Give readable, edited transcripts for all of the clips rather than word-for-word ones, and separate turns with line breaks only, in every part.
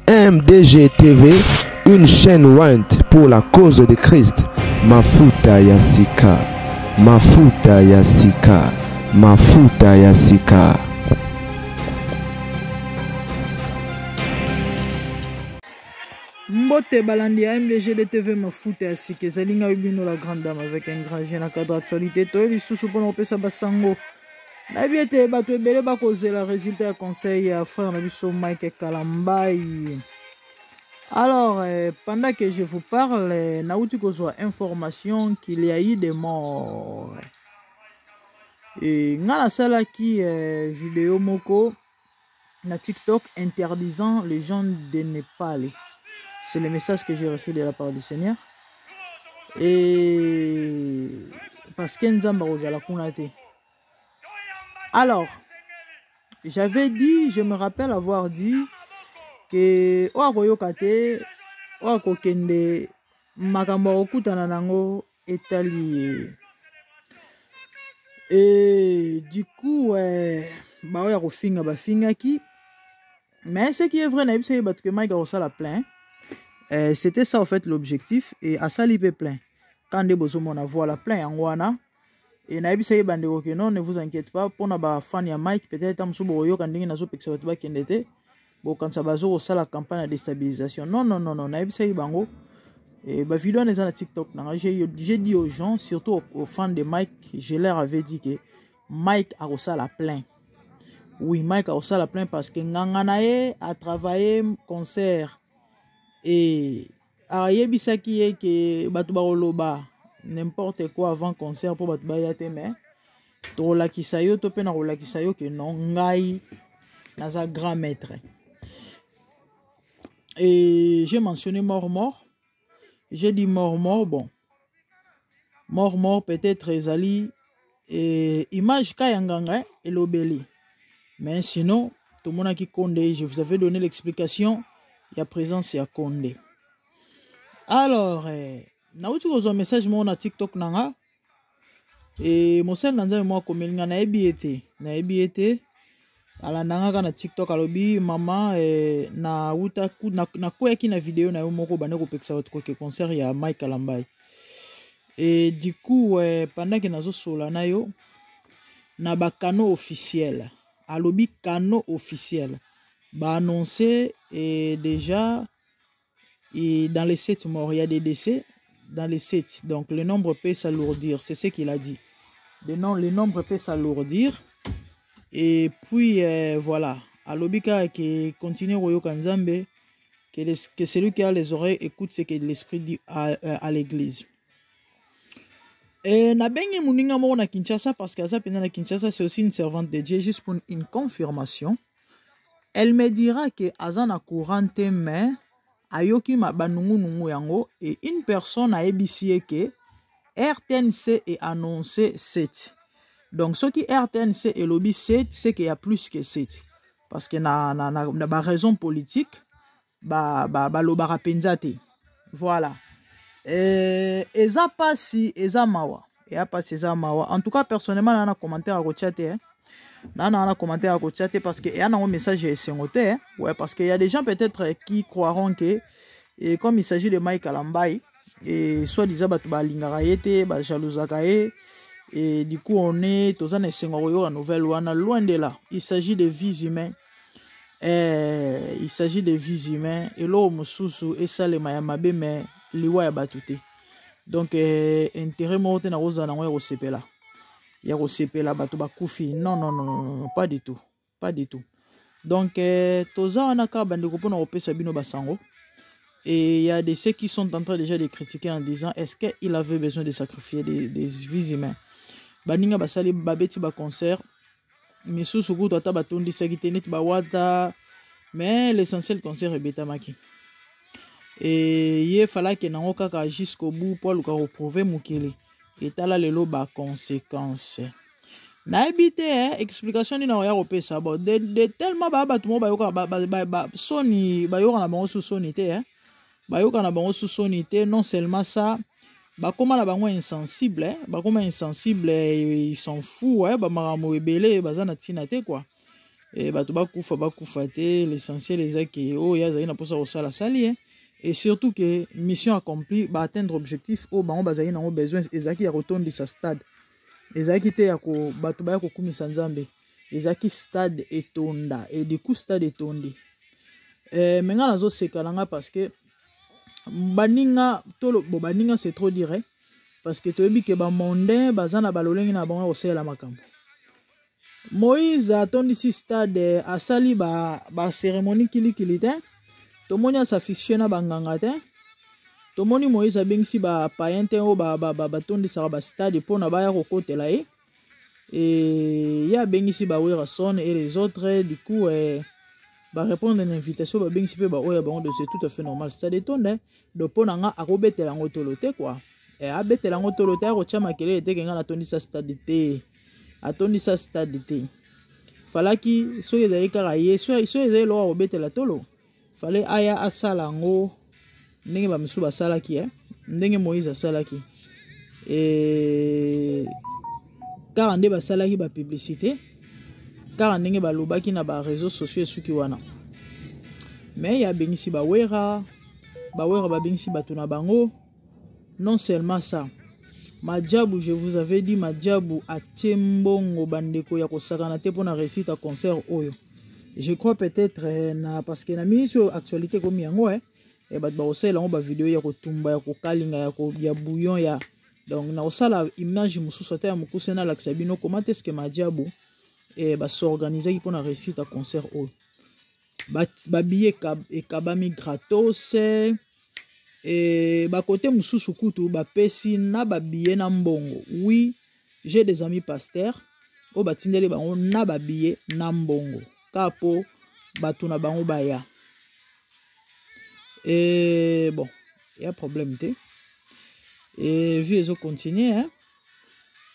MDG TV, une chaîne Went pour la cause de Christ. Mafuta Yasika, Mafuta Yasika, Mafuta Yasika.
Mbote balandi ya MDG de TV Mafuta Yasika. Zalinga ubino la grande dame avec un grand jeune à cadre actualité. Toi, il sous pour nous basango. La vie était bateau belé ba cause la résultat conseil à frère Nabiso Mike Kalambai. Alors, pendant que je vous parle, Naouti Kozwa information qu'il y a eu des morts. Et ngana sala qui vidéo moko na TikTok interdisant les gens de ne pas aller. C'est le message que j'ai reçu de la part du Seigneur. Et parce que Nzamba ozala kunate. Alors, j'avais dit, je me rappelle avoir dit que Oakoyokate, Oakokende, Makambo Okutana nango etali. Et du coup, Baoya Rofinga Bafinga qui. Mais ce qui est vrai, c'est que Mike a la plein. C'était ça en fait l'objectif. Et à ça, il est plein. Quand des besoins on a voit la plein en Wana. Et naibisa bandeko que non, ne vous inquiétez pas, pour na ba fan ya Mike peut-être am subo yo kan ndingi nazo peksa ba kendete bo kan sabazo au la campagne de déstabilisation. Non naibisa bango et ba vidéo na na TikTok na j'ai dit aux gens, surtout aux fans de Mike, je leur avais dit que Mike a reçu la plein. Oui, Mike a reçu la plein parce que nganganae a travaillé concert et a yebisa ki e que batu ba oloba n'importe quoi avant concert pour batbayate mais to la kisayo to pe na la kisayo que non ngai naza grand maître. Et j'ai mentionné mort. J'ai dit mort bon. Mort peut-être ezali et image kayanganga et l'obéli. Mais sinon tout le monde qui Condé, je vous avais donné l'explication, il y a présence il y a Condé. Alors Naouti kozo message mo na TikTok nanga et mosel nanza mo komelinga na ebiete ala nanga na TikTok alobi mama na uta na kweki na vidéo na yo moko bane ko peksa votre concert ya Mike Kalambai. Et du coup pendant que nazo sola na yo na ba canaux officiel alobi canaux officiel ba annoncer et déjà et dans les 7 morts il y a des décès. Dans les 7, donc le nombre peut s'alourdir, c'est ce qu'il a dit. Le nombre peut s'alourdir. Et puis voilà, Alobika qui continue au Yokanzambe, que celui qui a les oreilles écoute ce que l'esprit dit à l'église. Et Nabengi Muninga mo na Kinshasa, parce que ça na Kinshasa c'est aussi une servante de Dieu, juste pour une confirmation. Elle me dira que Azana courante mais ayoki mabanungu yango et une personne a ébissié que RTNC est annoncé 7. Donc ce qui RTNC est lobby 7, c'est qu'il y a plus que 7. Parce que na raison politique, lobara penzate. Voilà. Eza pasi eza mawa. Et a pasi eza mawa. En tout cas personnellement on a un commentaire à rechater. Nana commentaire à côté parce que y a un message essengoté ouais parce qu'il y a des gens peut-être qui croiront que et comme il s'agit de Mike Kalambai et soit disant batu ba lingara yete ba jalousaka et du coup on est tous en essengoyo la nouvelle wana loin de là. Il s'agit de vies humaines et l'eau mususu et ça les mayamabe mais liwa ya batute donc intérêt mo te na roza na ngwe ko sepela. Non, pas du tout. Donc, toza anaka bandeko pona opesa bino basango. Et il y a des ceux qui sont en train déjà de critiquer en disant est-ce qu'il avait besoin de sacrifier des vies humaines. Baninga basali babeti ba concert. Misu suku tata batondi sakitenit ba wata. Mais l'essentiel concert est betamaki. et il fallait que nango kaka jusqu'au bout pour le retrouver mukili et tala lelo ba conséquences na ebité explication ni na ya kopesa bon de tellement ba tout ba yoka ba soni ba yoka na bango sous sonité ba yoka na bango sous sonité non seulement ça ba koma na bango insensible ba koma insensible ils s'en foutent ba maramo ebele bazana tina te quoi et ba to ba kufa te l'essentiel ezaki o ya zaina posa osala sali et surtout que mission accomplie ba atteindre objectif au bango bazali na besoin ezaki ya retourner sa stade ezaki te ya ko bato ba ko kumisa nzambe ezaki stade etonda et du coup stade etondi menga nazo sekalanga parce que baninga tolo bo baninga c'est trop dire parce que toyebi ke ba mondain bazana balolengi na bango osela makambo Moïse atondisi stade asali ba cérémonie kilikili te tomoni asafishe na banganga te tomoni Moïse abengisi ba païen te o batondisaka ba stade mpona baya kokotela ye et ya abengisi ba Werason et les autres du coup ba répondre à l'invitation ba bengisi pe ba oya bango de c'est tout à fait normal stade etonde do mpona nga akobetela ngo tolo te quoi et abetela ngo tolo te akotia makele ete kenga natondisa stade te atondisa stade te falaki soki ezali kaka ye soki ezali loka kobetela tolo fallait aya asala ngo ndenge bamisu basalaki ndenge Moïse asalaki kaka nde basalaki ba publicité kaka ndenge balobaki na ba réseaux sociaux esuki wana mais ya bengisi bawera babengisi bato na bango non seulement ça Madjabou, je vous avais dit Madjabou a tiembongo bandeko ya kosakana te pona réussite à concert oyo. Je crois peut-être parce que na minute actualité comme yango et bat ba osela on ba vidéo ya kotumba ya kokalinga ya bouillon ya donc na osala image mususu ta ya mukuse na laksabino comment est-ce que Madjabou ba s'organiser pona réussite à concert oyo. Ba billet et kabami gratos et ba côté mususu kutu ba pesi na ba billet na mbongo. Oui, j'ai des amis pasteurs o batindeli bango na ba billet na mbongo. Kapo batu na bango baya. Et bon, il y a problème té. Et vu les autres continuer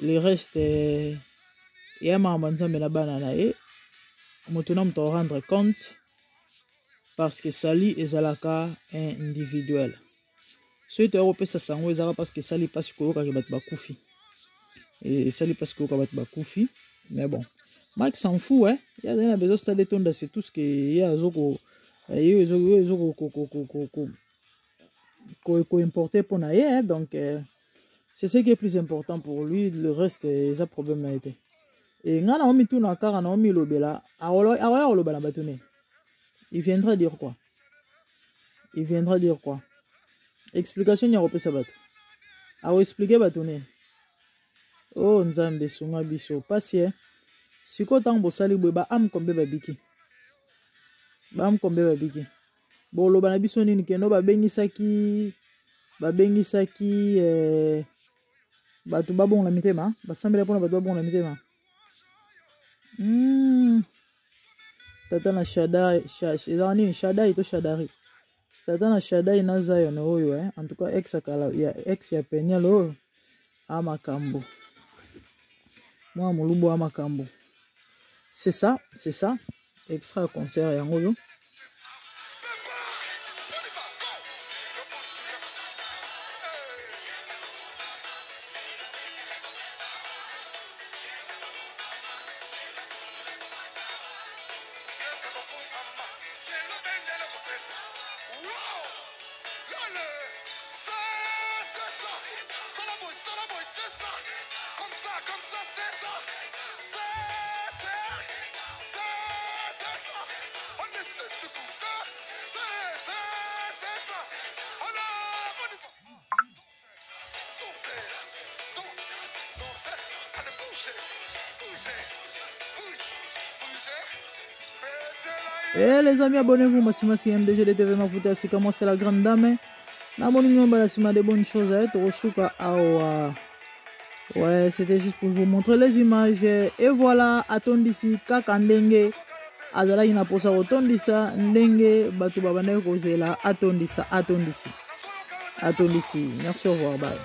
le reste il y a ma banzambe na banana et maintenant on rendre compte parce que sali ezalaka individuel. Ceux qui ont ça sango ezara parce que sali passe koyoka ke bat bakufi. Et sali passe koyoka bat bakufi. Mais bon, Mike s'en fout il y a besoin de stade tonda c'est tout ce que il y a zoko ko importer pour naie donc c'est ce qui est plus important pour lui le reste c'est un problème na été. Et ngana omi tuna kara na omi lobela awa lobela batone. Il viendra dire quoi? Il viendra dire quoi? Explication n'y a pas ça bat. A expliquer batone. Oh nzambe sunga biso pasie. Siko tango sali ba am kombe babiki. Ba am kombe babiki. Bo lo bana biso nini keno ba bengisaki batu babon la mitema, ba sambela pona batu babon la mitema. Tata na Shadai to Shadari. Tata na Shadai na Zion oyo en tout cas ex akala ya ex ya Penyalo oyo amakambo. Moi mulubo amakambo. C'est ça. Extra concert yango yo. Et les amis, abonnez-vous, Massima MDG de TV Mafuta, c'est comment c'est la grande dame. N'abonnez-vous pas, Massima des bonnes choses, ouais, c'était juste pour vous montrer les images. Et voilà, attendez ici, Kakandenge, azalaki na posa kotondisa ndenge bato babandaki kozela atondisa atondisi. Merci, au revoir, bye.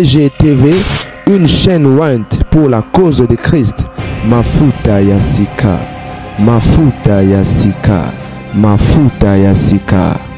MDG TV, une chaîne Went pour la cause de Christ. Mafuta ya sika, mafuta ya sika, mafuta ya sika.